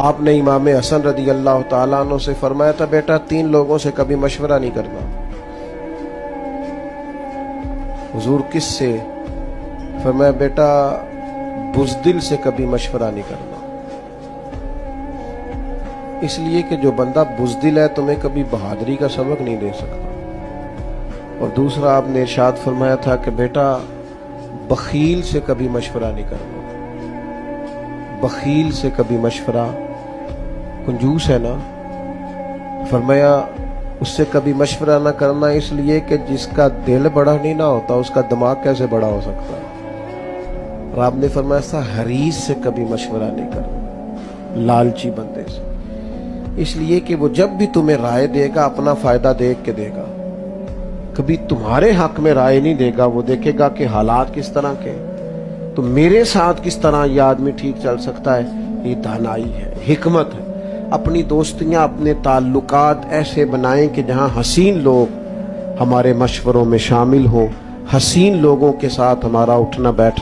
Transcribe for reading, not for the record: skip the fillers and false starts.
آپ نے امام حسن رضی اللہ تعالیٰ عنہ سے فرمایا تھا بیٹا 3 لوگوں سے کبھی مشورہ نہیں کرنا۔ حضور کس سے؟ فرمایا بیٹا بزدل سے کبھی مشورہ نہیں کرنا، اس لیے کہ جو بندہ بزدل ہے تمہیں کبھی بہادری کا سبق نہیں دے سکتا۔ اور دوسرا آپ نے ارشاد فرمایا تھا کہ بیٹا بخیل سے کبھی مشورہ نہیں کرنا، بخیل سے کبھی مشورہ، کنجوس ہے نا، فرمایا اس سے کبھی مشورہ نہ کرنا، اس لیے کہ جس کا دل بڑا نہیں نہ ہوتا اس کا دماغ کیسے بڑا ہو سکتا ہے۔ اور آپ نے فرمایا تھا حریص سے کبھی مشورہ نہیں کرنا، لالچی بندے سے، اس لیے کہ وہ جب بھی تمہیں رائے دے گا اپنا فائدہ دیکھ کے دے گا، کبھی تمہارے حق میں رائے نہیں دے گا، وہ دیکھے گا کہ حالات کس طرح کے، تو میرے ساتھ کس طرح یہ آدمی ٹھیک چل سکتا ہے۔ یہ دانائی ہے، حکمت ہے۔ اپنی دوستیاں، اپنے تعلقات ایسے بنائیں کہ جہاں حسین لوگ ہمارے مشوروں میں شامل ہوں، حسین لوگوں کے ساتھ ہمارا اٹھنا بیٹھنا